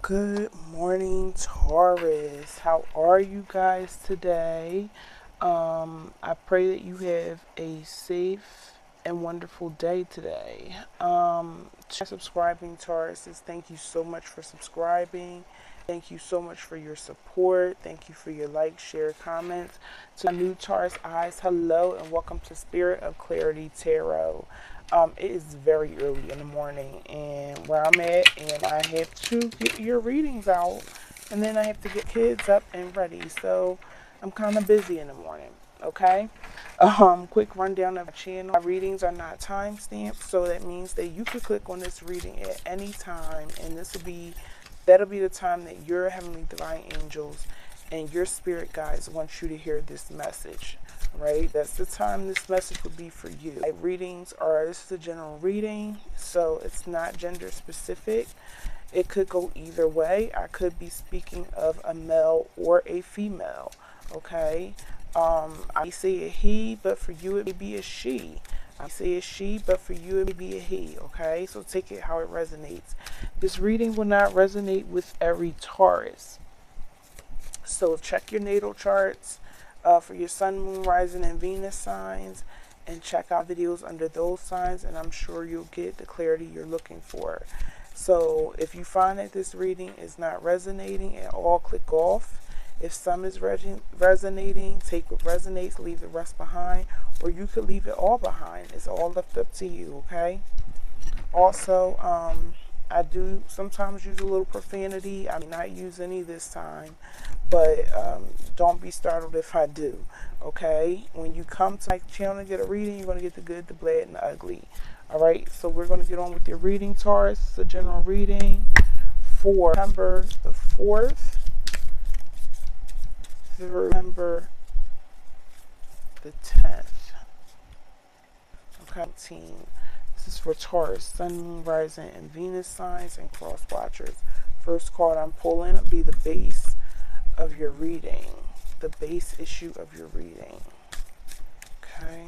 Good morning, Taurus. How are you guys today? I pray that you have a safe and wonderful day today. Subscribing, Taurus, thank you so much for subscribing. Thank you so much for your support. Thank you for your likes, share, comments. To my new Taurus eyes, hello and welcome to Spirit of Clarity Tarot. It is very early in the morning and where I'm at, and I have to get your readings out, and then I have to get kids up and ready. So I'm kind of busy in the morning. Okay. Quick rundown of the channel. My readings are not time stamped, so that means that you could click on this reading at any time, and that'll be the time that your heavenly divine angels and your spirit guides want you to hear this message. Right? That's the time this message would be for you. This is a general reading, so it's not gender specific. It could go either way. I could be speaking of a male or a female. Okay? I say a he, but for you it may be a she. I say a she, but for you it may be a he. Okay? So take it how it resonates. This reading will not resonate with every Taurus. So check your natal charts for your sun, moon, rising, and Venus signs, and check out videos under those signs, and I'm sure you'll get the clarity you're looking for. So if you find that this reading is not resonating at all, click off. If some is resonating, take what resonates, leave the rest behind, or you could leave it all behind. It's all left up to you, okay? Also, I do sometimes use a little profanity. I may not use any this time, but don't be startled if I do, okay? When you come to my channel to get a reading, you're going to get the good, the bad, and the ugly. All right, so we're going to get on with your reading, Taurus. It's a general reading for September the 4th through September the 10th. Okay, this is for Taurus, Sun, Moon, Rising, and Venus signs and cross watchers. First card I'm pulling will be the base of your reading, the base issue of your reading. Okay.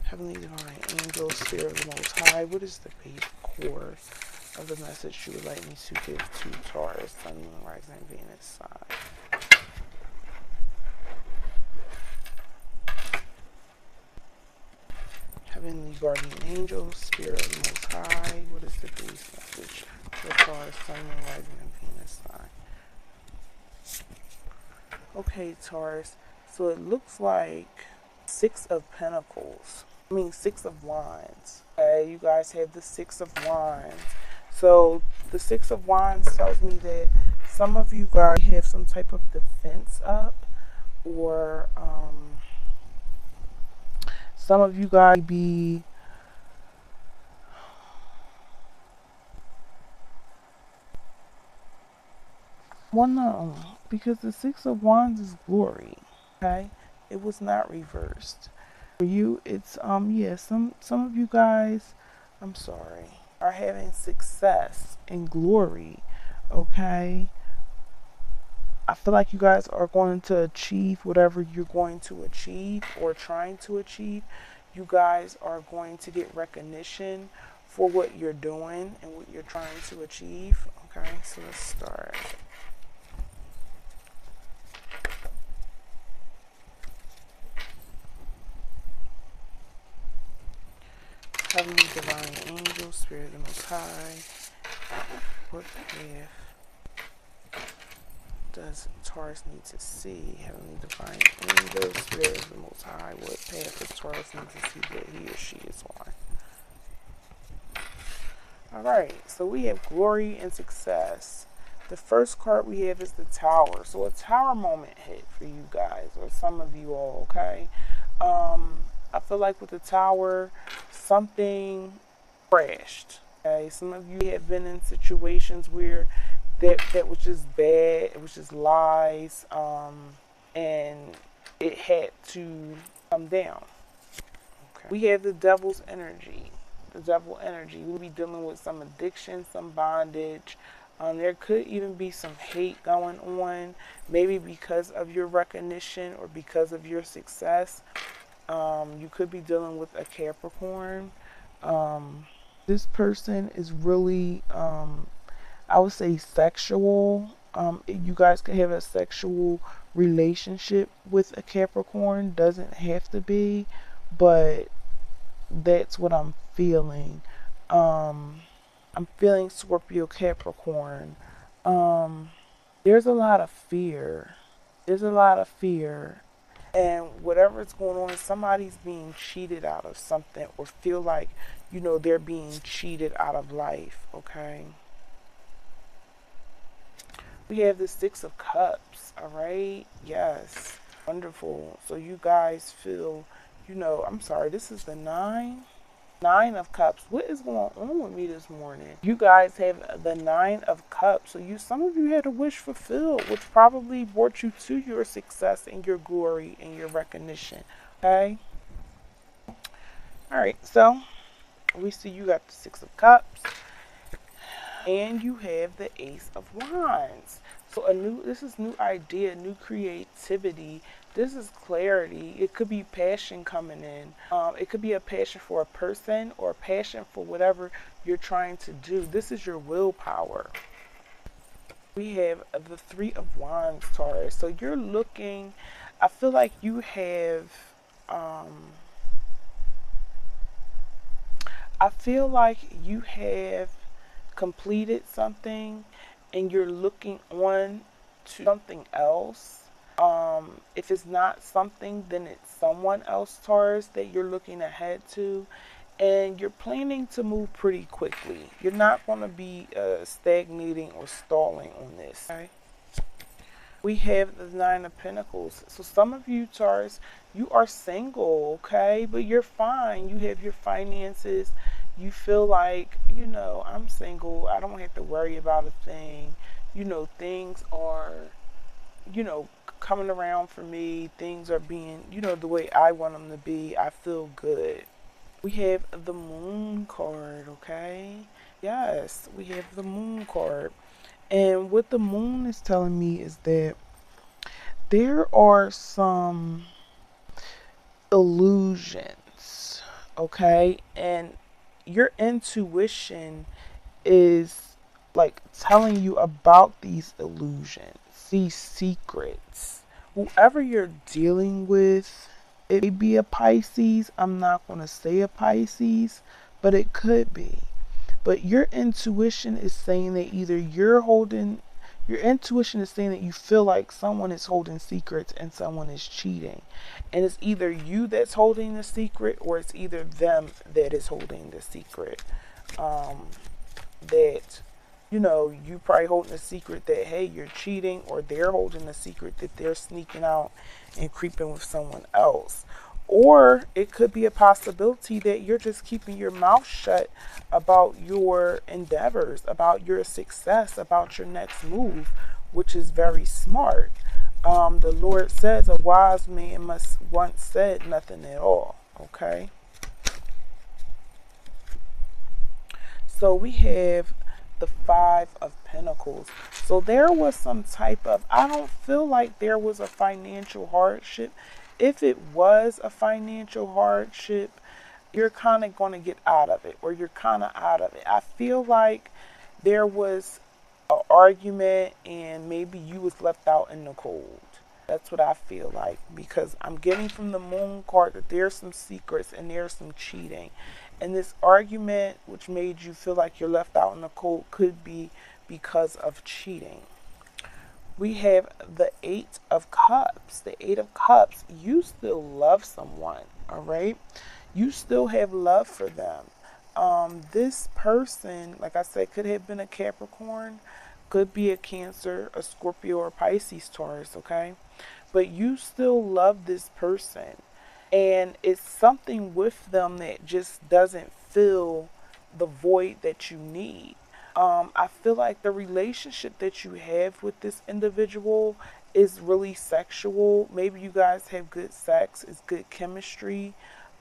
Heavenly Divine Angel, Spirit of the Most High, what is the base core of the message you would like me to give to Taurus, Sun, Moon, Rising, and Venus sign? Heavenly Guardian Angel, Spirit of the Most High, what is the base message for Taurus, Sun, Moon, Rising, and Venus sign? Okay, Taurus, so it looks like Six of Wands. Okay, you guys have the Six of Wands. So the Six of Wands tells me that some of you guys have some type of defense up, or some of you guys be no, because the Six of Wands is glory. Okay, it was not reversed. For you, it's some of you guys, I'm sorry, are having success and glory. Okay, I feel like you guys are going to achieve whatever you're going to achieve or trying to achieve. You guys are going to get recognition for what you're doing and what you're trying to achieve. Okay, so let's start. Heavenly Divine Angel, Spirit of the Most High, what path does Taurus need to see? Heavenly Divine Angel, Spirit of the Most High, what path does Taurus need to see that he or she is on? Alright, so we have glory and success. The first card we have is the Tower. So a Tower moment hit for you guys, or some of you all, okay? I feel like with the Tower, something crashed. Okay, some of you have been in situations where that was just bad, it was just lies, and it had to come down. Okay. We have the Devil's energy. The Devil energy. We'll be dealing with some addiction, some bondage. There could even be some hate going on, maybe because of your recognition or because of your success. You could be dealing with a Capricorn. This person is really, I would say, sexual. You guys could have a sexual relationship with a Capricorn. Doesn't have to be, but that's what I'm feeling. Um, I'm feeling Scorpio Capricorn. Um, there's a lot of fear. There's a lot of fear. And whatever's going on, somebody's being cheated out of something or feel like, they're being cheated out of life, okay? We have the Six of Cups, all right? Yes. Wonderful. So you guys feel, I'm sorry, this is the Nine of Cups. What is going on with me this morning? You guys have the Nine of Cups. So some of you had a wish fulfilled, which probably brought you to your success and your glory and your recognition. Okay? Alright, so we see you got the Six of Cups. And you have the Ace of Wands. So this is new idea, new creativity. This is clarity. It could be passion coming in. It could be a passion for a person or a passion for whatever you're trying to do. This is your willpower. We have the Three of Wands, Taurus. So you're looking, I feel like you have, completed something and you're looking on to something else. If it's not something, then it's someone else, Taurus, that you're looking ahead to. And you're planning to move pretty quickly. You're not going to be stagnating or stalling on this. Okay? We have the Nine of Pentacles. So some of you, Taurus, you are single, okay? But you're fine. You have your finances. You feel like, I'm single. I don't have to worry about a thing. Things are, coming around for me. Things are being, the way I want them to be. I feel good. We have the Moon card, okay? Yes, we have the Moon card. And what the Moon is telling me is that there are some illusions, okay? And your intuition is like telling you about these illusions, these secrets. Whoever you're dealing with, it may be a Pisces. I'm not going to say a Pisces, but it could be. But your intuition is saying that either your intuition is saying that you feel like someone is holding secrets and someone is cheating. And it's either you that's holding the secret or it's either them that is holding the secret. That, you probably holding a secret that, hey, you're cheating, or they're holding a secret that they're sneaking out and creeping with someone else. Or it could be a possibility that you're just keeping your mouth shut about your endeavors, about your success, about your next move, which is very smart. The Lord says a wise man must once said nothing at all. Okay. So we have the Five of Pentacles. So there was some type of, I don't feel like there was a financial hardship. If it was a financial hardship, you're kind of going to get out of it, or you're kind of out of it. I feel like there was an argument and maybe you was left out in the cold. That's what I feel like, because I'm getting from the Moon card that there's some secrets and there's some cheating. And this argument, which made you feel like you're left out in the cold, could be because of cheating. We have the Eight of Cups. The Eight of Cups, you still love someone, all right? You still have love for them. This person, like I said, could have been a Capricorn, could be a Cancer, a Scorpio, or Pisces, Taurus, okay? But you still love this person. And it's something with them that just doesn't fill the void that you need. I feel like the relationship that you have with this individual is really sexual. Maybe you guys have good sex, it's good chemistry.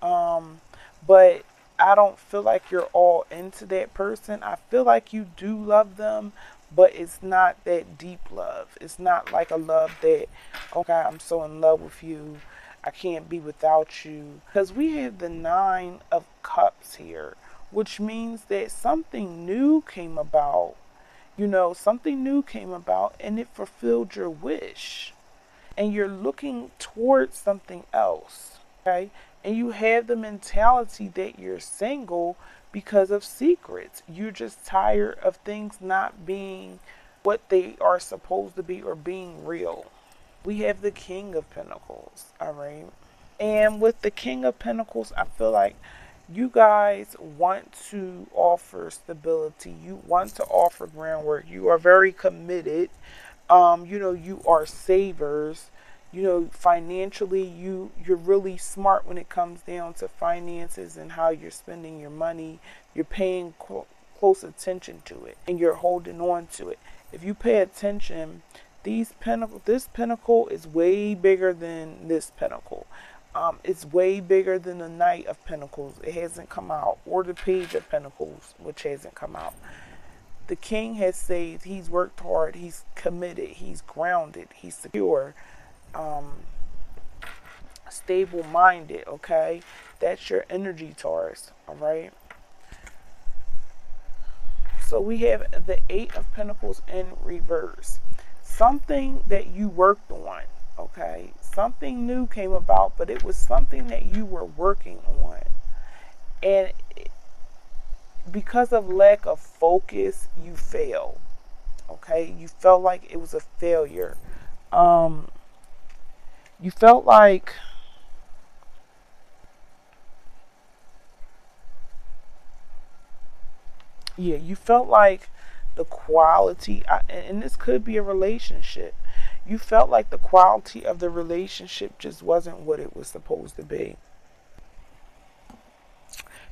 But I don't feel like you're all into that person. I feel like you do love them, but it's not that deep love. It's not like a love that, okay, I'm so in love with you. I can't be without you. Because we have the Nine of Cups here, which means that something new came about. Something new came about and it fulfilled your wish. And you're looking towards something else. Okay? And you have the mentality that you're single because of secrets. You're just tired of things not being what they are supposed to be or being real. We have the King of Pentacles, all right? And with the King of Pentacles, I feel like you guys want to offer stability. You want to offer groundwork. You are very committed. You are savers. Financially, you're really smart when it comes down to finances and how you're spending your money. You're paying close attention to it and you're holding on to it. If you pay attention, this pinnacle is way bigger than this pinnacle. It's way bigger than the Knight of Pentacles. It hasn't come out, or the Page of Pentacles, which hasn't come out. The King has saved. He's worked hard. He's committed. He's grounded. He's secure. Stable-minded. Okay, that's your energy, Taurus. All right. So we have the Eight of Pentacles in reverse. Something that you worked on, okay? Something new came about, but it was something that you were working on. And because of lack of focus, you failed, okay? You felt like it was a failure. You felt like you felt like the quality, and this could be a relationship. You felt like the quality of the relationship just wasn't what it was supposed to be.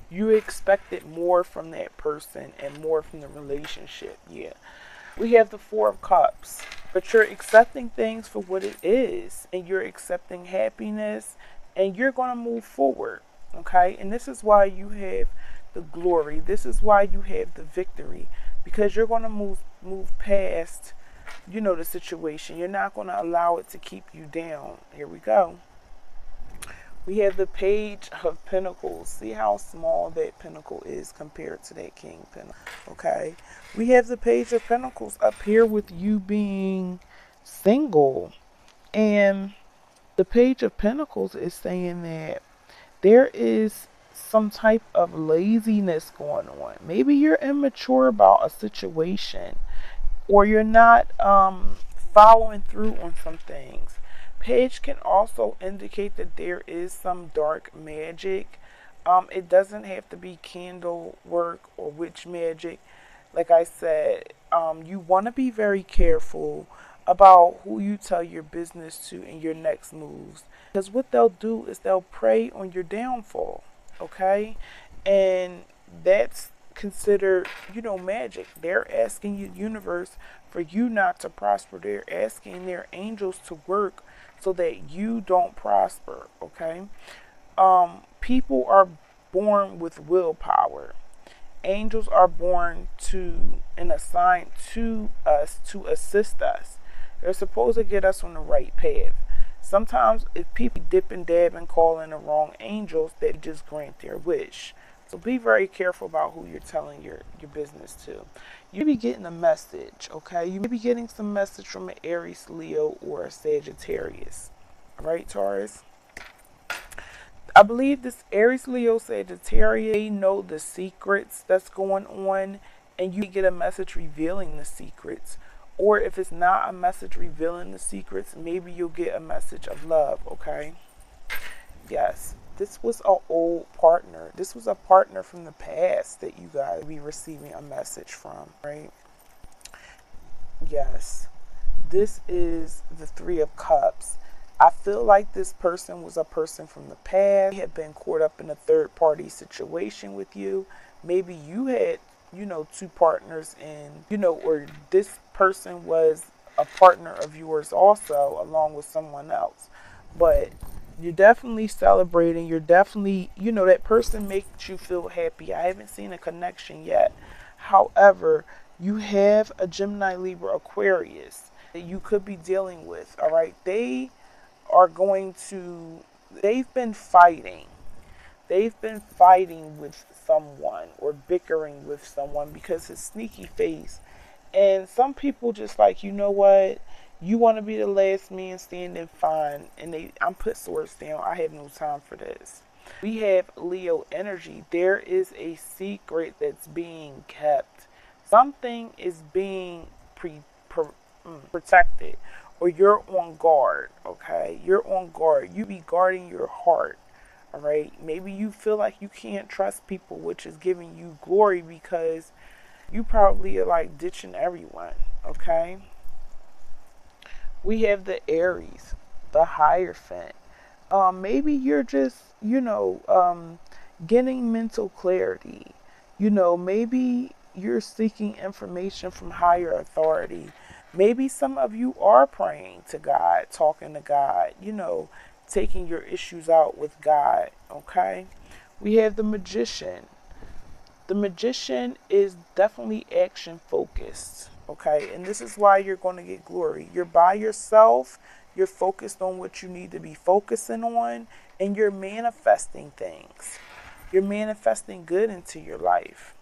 You expected more from that person and more from the relationship. Yeah. We have the Four of Cups, but you're accepting things for what it is, and you're accepting happiness, and you're going to move forward. Okay? And this is why you have the glory. This is why you have the victory, because you're going to move past, the situation. You're not going to allow it to keep you down. Here we go. We have the Page of Pentacles. See how small that pentacle is compared to that King Pentacle. Okay. We have the Page of Pentacles up here with you being single. And the Page of Pentacles is saying that there is some type of laziness going on. Maybe you're immature about a situation, or you're not following through on some things. Page can also indicate that there is some dark magic. It doesn't have to be candle work or witch magic. Like I said, you want to be very careful about who you tell your business to in your next moves. Because what they'll do is they'll prey on your downfall. Okay? And that's considered, magic. They're asking the universe for you not to prosper. They're asking their angels to work so that you don't prosper. Okay? People are born with willpower. Angels are born to and assigned to us to assist us. They're supposed to get us on the right path. Sometimes if people dip and dab and call in the wrong angels, they just grant their wish. So be very careful about who you're telling your business to. You may be getting a message, okay? You may be getting some message from an Aries, Leo, or a Sagittarius. All right, Taurus? I believe this Aries, Leo, Sagittarius, they know the secrets that's going on, and you get a message revealing the secrets. Or if it's not a message revealing the secrets, maybe you'll get a message of love, okay? Yes, this was an old partner. This was a partner from the past that you guys will be receiving a message from, right? Yes, this is the Three of Cups. I feel like this person was a person from the past. They had been caught up in a third party situation with you. Maybe you had, two partners in, or this person was a partner of yours also, along with someone else. But you're definitely celebrating. You're definitely, that person makes you feel happy. I haven't seen a connection yet. However, you have a Gemini, Libra, Aquarius that you could be dealing with. All right. They are going to they've been fighting. They've been fighting with someone or bickering with someone because his sneaky face. And some people just like, you know what? You want to be the last man standing, fine. And I'm put swords down. I have no time for this. We have Leo energy. There is a secret that's being kept. Something is being protected, or you're on guard. Okay, you're on guard. You be guarding your heart. All right. Maybe you feel like you can't trust people, which is giving you glory because you probably are like ditching everyone. Okay. We have the Aries, the Hierophant. Maybe you're just, getting mental clarity. Maybe you're seeking information from higher authority. Maybe some of you are praying to God, talking to God, taking your issues out with God. Okay. We have the Magician. The Magician is definitely action focused. Okay. And this is why you're going to get glory. You're by yourself. You're focused on what you need to be focusing on, and you're manifesting things. You're manifesting good into your life.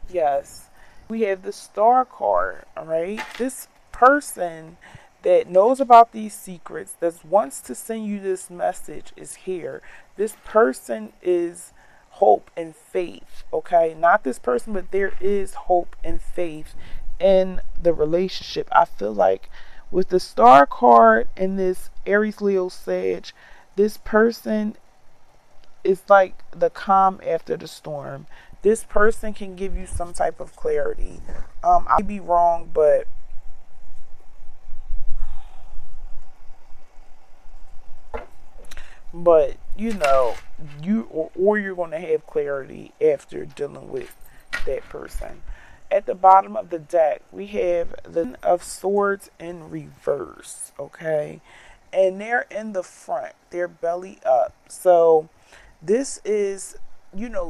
Yes. We have the Star card, all right? This person that knows about these secrets, that wants to send you this message is here. This person is hope and faith, okay? Not this person, but there is hope and faith in the relationship. I feel like with the Star card and this Aries Leo Sag, this person is like the calm after the storm. This person can give you some type of clarity. I may be wrong, but or you're going to have clarity after dealing with that person. At the bottom of the deck, we have the Ten of Swords in reverse, okay? And they're in the front, they're belly up. So this is,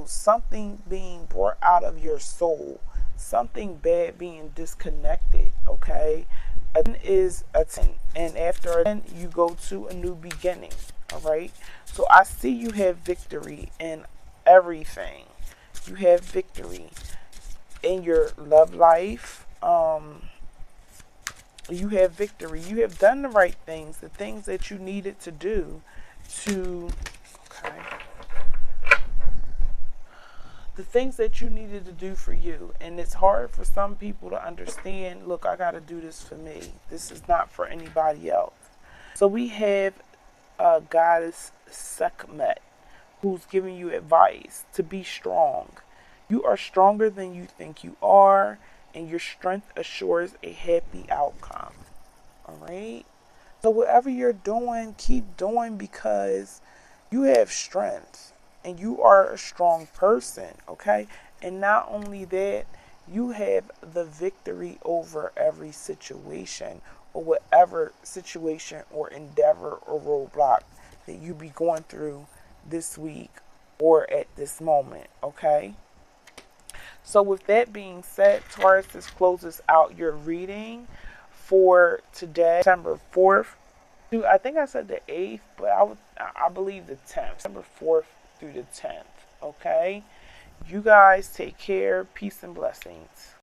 something being brought out of your soul, something bad being disconnected, okay? A 10 is a 10, and after a 10, you go to a new beginning, all right? So I see you have victory in everything. You have victory in your love life. You have victory. You have done the right things, the things that you needed to do to, okay, the things that you needed to do for you. And it's hard for some people to understand, look, I got to do this for me. This is not for anybody else. So we have goddess Sekhmet, who's giving you advice to be strong. You are stronger than you think you are, and your strength assures a happy outcome. All right? So, whatever you're doing, keep doing because you have strength and you are a strong person. Okay? And not only that, you have the victory over every situation or whatever situation or endeavor or roadblock that you be going through this week or at this moment. Okay? So, with that being said, Taurus, this closes out your reading for today, September 4th. I think I said the 8th, but I believe the 10th, September 4th through the 10th. Okay? You guys take care. Peace and blessings.